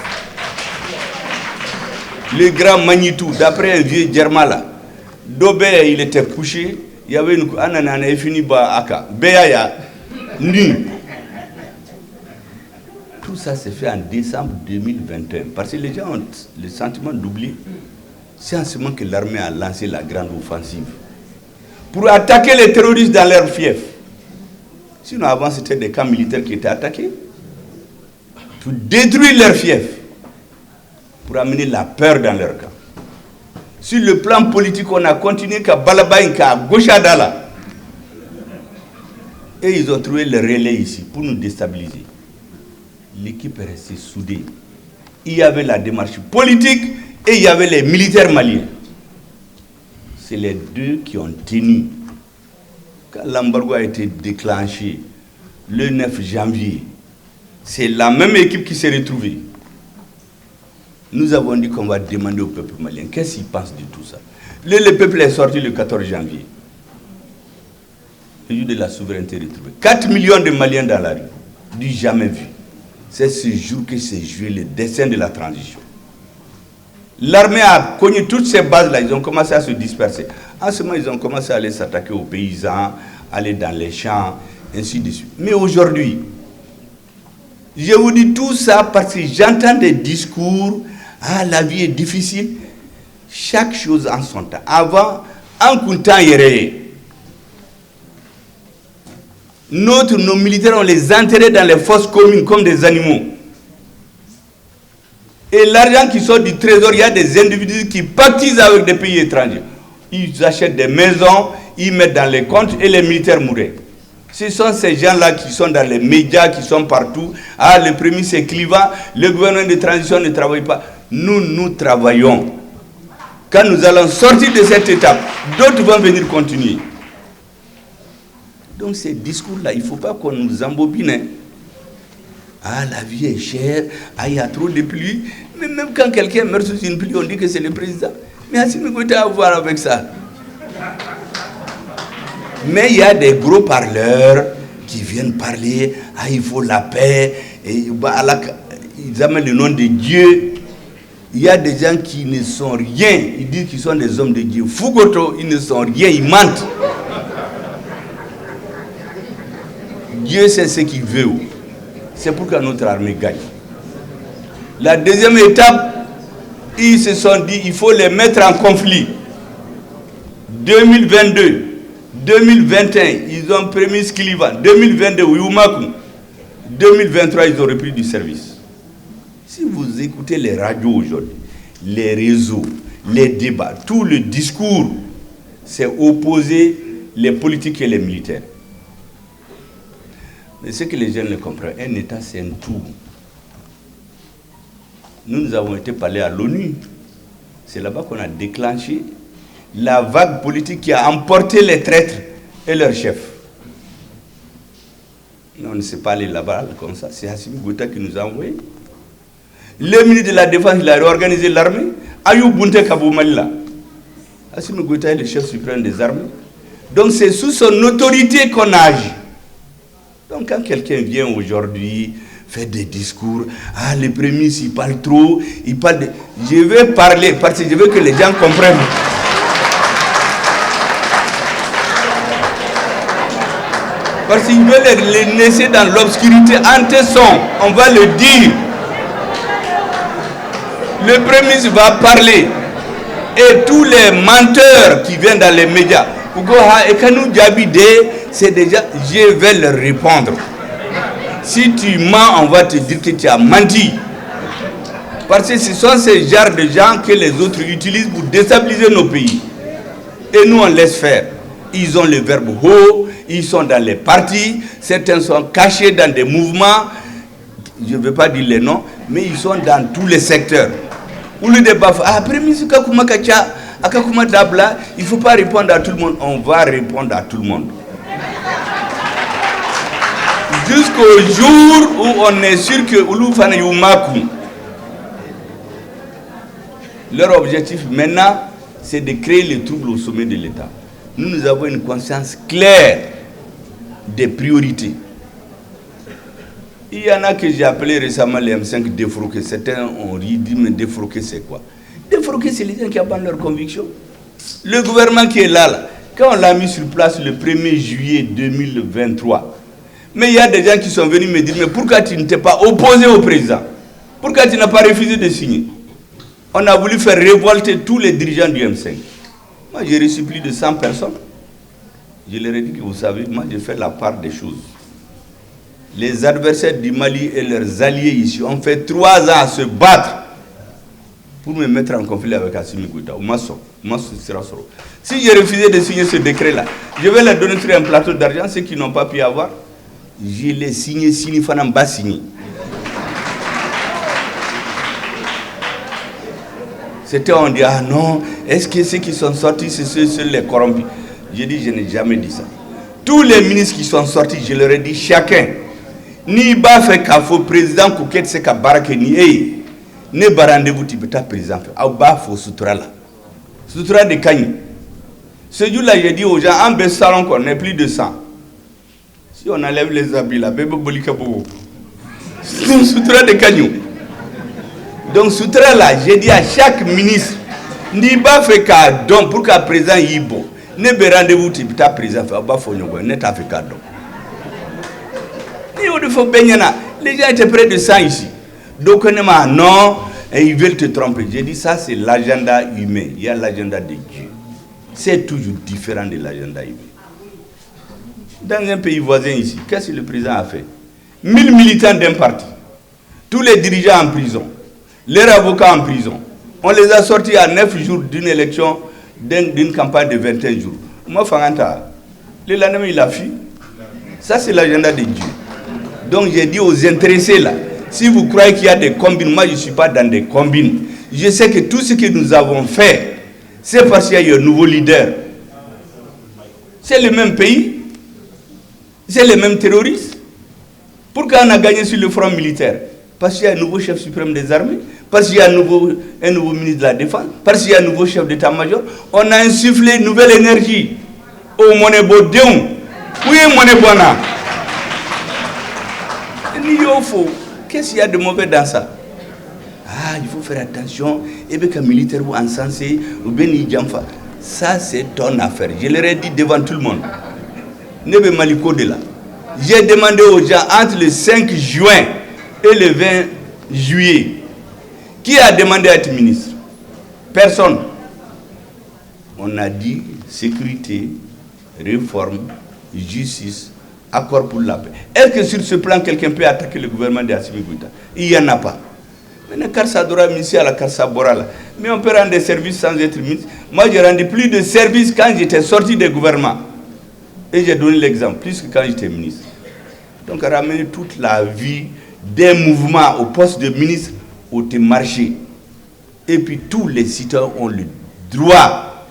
Le grand Manitou, d'après un vieux Djerma là, Dobé, il était couché, il y avait une anana et fini ba aka. Béaya, nu. Tout ça s'est fait en décembre 2021. Parce que les gens ont le sentiment d'oublier. C'est en ce moment que l'armée a lancé la grande offensive. Pour attaquer les terroristes dans leur fief. Sinon, avant, c'était des camps militaires qui étaient attaqués. Pour détruire leur fief. Pour amener la peur dans leur camp. Sur le plan politique, on a continué qu'à Balabaïn, qu'à Gauchadala. Et ils ont trouvé le relais ici pour nous déstabiliser. L'équipe est restée soudée. Il y avait la démarche politique et il y avait les militaires maliens. C'est les deux qui ont tenu. Quand l'embargo a été déclenché le 9 janvier, c'est la même équipe qui s'est retrouvée. Nous avons dit qu'on va demander au peuple malien. Qu'est-ce qu'il pense de tout ça? Le peuple est sorti le 14 janvier. Le jour de la souveraineté retrouvée. 4 millions de Maliens dans la rue. Du jamais vu. C'est ce jour que s'est joué le destin de la transition. L'armée a connu toutes ces bases-là. Ils ont commencé à se disperser. En ce moment, ils ont commencé à aller s'attaquer aux paysans, aller dans les champs, ainsi de suite. Mais aujourd'hui, je vous dis tout ça parce que j'entends des discours. Ah, la vie est difficile. Chaque chose en son temps. Avant, en comptant nos militaires, on les enterrait dans les fosses communes comme des animaux. Et l'argent qui sort du trésor, il y a des individus qui pactisent avec des pays étrangers. Ils achètent des maisons, ils mettent dans les comptes et les militaires mouraient. Ce sont ces gens-là qui sont dans les médias, qui sont partout. Ah, le premier c'est Kliva, le gouvernement de transition ne travaille pas. Nous travaillons. Quand nous allons sortir de cette étape, d'autres vont venir continuer. Donc ces discours-là, il ne faut pas qu'on nous embobine. Ah, la vie est chère, ah, il y a trop de pluie. Mais même quand quelqu'un meurt sous une pluie, on dit que c'est le président. Mais Assimi Goïta a à voir avec ça. Mais il y a des gros parleurs qui viennent parler, ah, il faut la paix, et ils amènent le nom de Dieu. Il y a des gens qui ne sont rien, ils disent qu'ils sont des hommes de Dieu. Fougoto, ils ne sont rien, ils mentent. Dieu sait ce qu'il veut. C'est pourquoi notre armée gagne. La deuxième étape, ils se sont dit il faut les mettre en conflit. 2022, 2021, ils ont prémis Skiliva. 2022, Oumakou. 2023, ils ont repris du service. Si vous écoutez les radios aujourd'hui, les réseaux, les débats, tout le discours, c'est opposer les politiques et les militaires. Mais ce que les jeunes ne comprennent, un État c'est un tout. Nous avons été parler à l'ONU. C'est là-bas qu'on a déclenché la vague politique qui a emporté les traîtres et leurs chefs. On ne s'est pas allé là-bas comme ça. C'est Assimi Goïta qui nous a envoyés. Le ministre de la Défense, il a réorganisé l'armée. Ayou Bunte Kabou Malila. Assimi Goïta est le chef suprême des armées. Donc c'est sous son autorité qu'on agit. Donc quand quelqu'un vient aujourd'hui faire des discours, ah les prémices ils parlent trop, ils parlent de... Je vais parler parce que je veux que les gens comprennent. Parce qu'ils veulent les laisser dans l'obscurité. En tesson, on va le dire. Le Premier ministre va parler. Et tous les menteurs qui viennent dans les médias, c'est déjà, je vais leur répondre. Si tu mens, on va te dire que tu as menti. Parce que ce sont ces genres de gens que les autres utilisent pour déstabiliser nos pays. Et nous, on laisse faire. Ils ont le verbe haut, ils sont dans les partis, certains sont cachés dans des mouvements, je ne veux pas dire les noms, mais ils sont dans tous les secteurs. Où le débat, après, il ne faut pas répondre à tout le monde, on va répondre à tout le monde. Jusqu'au jour où on est sûr que Ouloufane Youmakou, leur objectif maintenant, c'est de créer les troubles au sommet de l'État. Nous avons une conscience claire des priorités. Il y en a que j'ai appelé récemment les M5 défroqués. Certains ont dit, mais défroqués c'est quoi? Défroqués, c'est les gens qui abandonnent leurs convictions. Le gouvernement qui est là, quand on l'a mis sur place le 1er juillet 2023, mais il y a des gens qui sont venus me dire, mais pourquoi tu ne t'es pas opposé au président? Pourquoi tu n'as pas refusé de signer? On a voulu faire révolter tous les dirigeants du M5. Moi, j'ai reçu plus de 100 personnes. Je leur ai dit que vous savez, moi, j'ai fait la part des choses. Les adversaires du Mali et leurs alliés ici ont fait 3 ans à se battre pour me mettre en conflit avec Assimi Goïta. Si j'ai refusé de signer ce décret-là, je vais leur donner sur un plateau d'argent, ceux qui n'ont pas pu avoir. Je l'ai signé, Fanam bas signé. C'était on dit, ah non, est-ce que ceux qui sont sortis, c'est ceux les corrompus? J'ai dit, je n'ai jamais dit ça. Tous les ministres qui sont sortis, je leur ai dit, chacun, ni ba fait kafo président Kouket se ka barake ni ne barandez-vous tibeta président fait, ou ba fo sutura là. Sutura de Kagny. Ce jour-là, j'ai dit aux gens, en Bessalon qu'on n'est plus de 100. Si on enlève les habits là, bébé bolika bobo. Sutura de Kagny. Donc, sutra là, j'ai dit à chaque ministre, ni ba fait ka don pour qu'à président yibo, ne be rendez-vous tibita président fait, ba fo nyongo, ne ta fait ka don. Les gens étaient près de 100 ici. Donc, non, et ils veulent te tromper. J'ai dit, ça, c'est l'agenda humain. Il y a l'agenda de Dieu. C'est toujours différent de l'agenda humain. Dans un pays voisin ici, qu'est-ce que le président a fait? 1000 militants d'un parti. Tous les dirigeants en prison. Leurs avocats en prison. On les a sortis à 9 jours d'une élection, d'une campagne de 21 jours. Moi, Fanganta, le lendemain, il a fui. Ça, c'est l'agenda de Dieu. Donc j'ai dit aux intéressés là, si vous croyez qu'il y a des combines, moi je ne suis pas dans des combines. Je sais que tout ce que nous avons fait, c'est parce qu'il y a un nouveau leader. C'est le même pays, c'est les mêmes terroristes. Pourquoi on a gagné sur le front militaire? Parce qu'il y a un nouveau chef suprême des armées, parce qu'il y a un nouveau ministre de la Défense, parce qu'il y a un nouveau chef d'état-major. On a insufflé une nouvelle énergie. Au Monebo Deum. Oui, Monebona. Qu'est-ce qu'il y a de mauvais dans ça? Ah, il faut faire attention. Et bien, qu'un militaire ou encensé, ou bien ça, c'est ton affaire. Je leur ai dit devant tout le monde. Nebe Maliko de là. J'ai demandé aux gens entre le 5 juin et le 20 juillet, qui a demandé à être ministre? Personne. On a dit sécurité, réforme, justice, accord pour la paix. Est-ce que sur ce plan, quelqu'un peut attaquer le gouvernement d'Assimi Goïta? Il n'y en a pas. Mais on peut rendre des services sans être ministre. Moi, j'ai rendu plus de services quand j'étais sorti des gouvernements. Et j'ai donné l'exemple, plus que quand j'étais ministre. Donc, ramener toute la vie des mouvements au poste de ministre au marché. Et puis, tous les citoyens ont le droit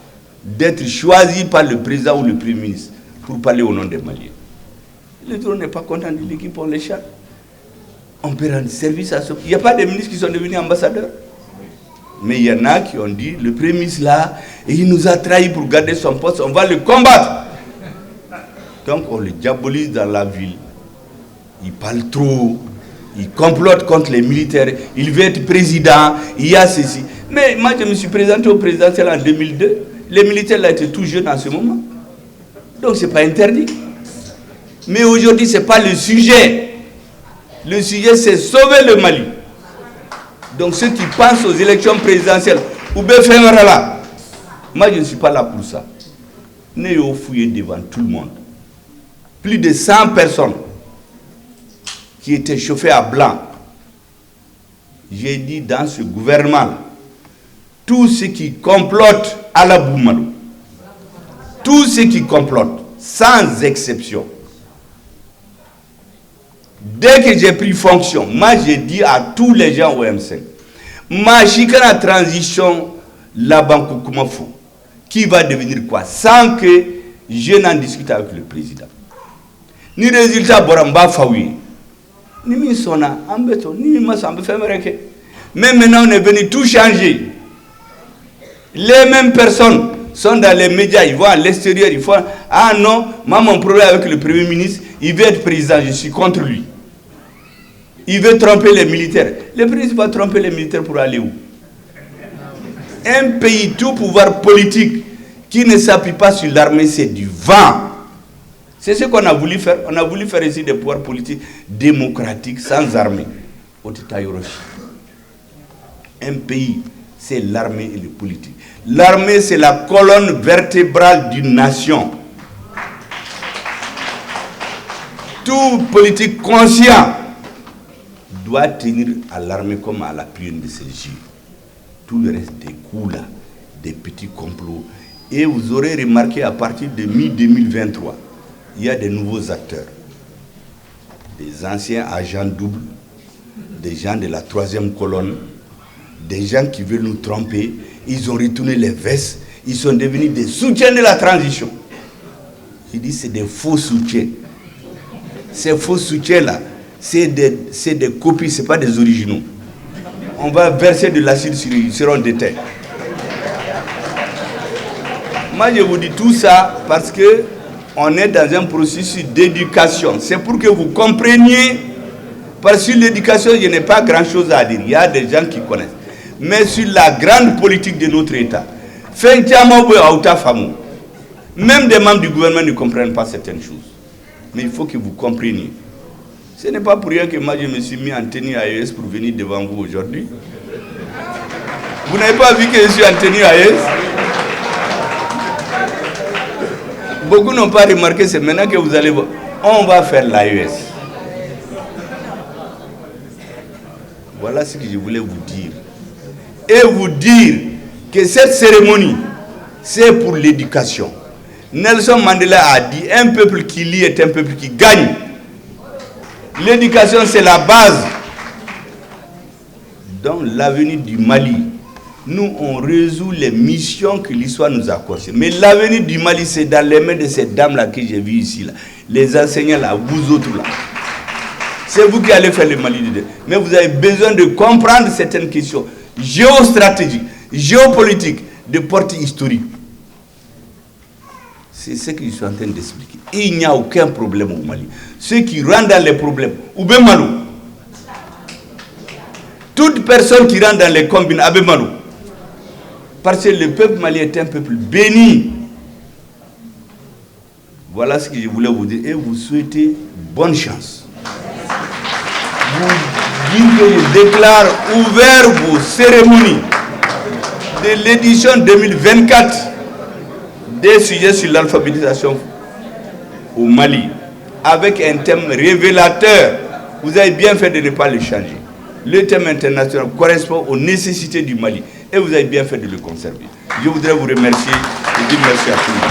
d'être choisis par le président ou le premier ministre pour parler au nom des Maliens. Le drone n'est pas content de l'équipe, on les chatte. On peut rendre service à ce... Il n'y a pas de ministres qui sont devenus ambassadeurs. Mais il y en a qui ont dit, le Premier ministre là, et il nous a trahis pour garder son poste, on va le combattre. Donc on le diabolise dans la ville. Il parle trop, il complote contre les militaires, il veut être président, il y a ceci. Mais moi je me suis présenté au présidentiel en 2002, les militaires là étaient tout jeunes en ce moment. Donc ce n'est pas interdit. Mais aujourd'hui ce n'est pas le sujet. Le sujet c'est sauver le Mali. Donc ceux qui pensent aux élections présidentielles, ou bien faire là, moi je ne suis pas là pour ça. Néo fouillé devant tout le monde. Plus de 100 personnes qui étaient chauffées à blanc. J'ai dit dans ce gouvernement, tous ceux qui complotent à la Boumalou, tous ceux qui complotent, sans exception, dès que j'ai pris fonction, moi j'ai dit à tous les gens au M5, ma chicane transition, la banque Koukoumafou, qui va devenir quoi? Sans que je n'en discute avec le président. Ni résultat Boramba Faoui, ni Misona, Ambeto, ni Massambe Femereke. Mais maintenant on est venu tout changer. Les mêmes personnes sont dans les médias, ils vont à l'extérieur, ils font ah non, moi mon problème avec le Premier ministre, il veut être président, je suis contre lui. Il veut tromper les militaires. Le président va tromper les militaires pour aller où? Un pays, tout pouvoir politique qui ne s'appuie pas sur l'armée, c'est du vent. C'est ce qu'on a voulu faire. On a voulu faire ici des pouvoirs politiques démocratiques sans armée. Un pays, c'est l'armée et le politique. L'armée, c'est la colonne vertébrale d'une nation. Tout politique conscient doit tenir à l'armée comme à la prière de ses yeux. Tout le reste des coups là, des petits complots. Et vous aurez remarqué à partir de mi-2023, il y a des nouveaux acteurs. Des anciens agents doubles, des gens de la troisième colonne, des gens qui veulent nous tromper. Ils ont retourné les vestes, ils sont devenus des soutiens de la transition. Je dis c'est des faux soutiens. Ces faux soutiens-là, c'est des copies, ce n'est pas des originaux. On va verser de l'acide sur eux, ils seront déteints. Moi, je vous dis tout ça parce que on est dans un processus d'éducation. C'est pour que vous compreniez, parce que sur l'éducation, il n'y a pas grand-chose à dire. Il y a des gens qui connaissent. Mais sur la grande politique de notre État, même des membres du gouvernement ne comprennent pas certaines choses. Mais il faut que vous compreniez. Ce n'est pas pour rien que moi je me suis mis en tenue AES pour venir devant vous aujourd'hui. Vous n'avez pas vu que je suis en tenue AES? Beaucoup n'ont pas remarqué, c'est maintenant que vous allez voir. On va faire l'AES. Voilà ce que je voulais vous dire. Et vous dire que cette cérémonie, c'est pour l'éducation. Nelson Mandela a dit, un peuple qui lit est un peuple qui gagne. L'éducation, c'est la base. Dans l'avenir du Mali, nous, on résout les missions que l'histoire nous a confiées. Mais l'avenir du Mali, c'est dans les mains de ces dames-là que j'ai vues ici. Là. Les enseignants, là, vous autres, là. C'est vous qui allez faire le Mali de demain. Mais vous avez besoin de comprendre certaines questions géostratégiques, géopolitiques, de portée historique. C'est ce que je suis en train d'expliquer. Il n'y a aucun problème au Mali. Ceux qui rentrent dans les problèmes, ou bien Malou. Toute personne qui rentre dans les combines, Abé Malou. Parce que le peuple malien est un peuple béni. Voilà ce que je voulais vous dire. Et vous souhaitez bonne chance. Vous dites que je déclare ouvert vos cérémonies de l'édition 2024. Des sujets sur l'alphabétisation au Mali, avec un thème révélateur. Vous avez bien fait de ne pas le changer. Le thème international correspond aux nécessités du Mali et vous avez bien fait de le conserver. Je voudrais vous remercier et dire merci à tout le monde.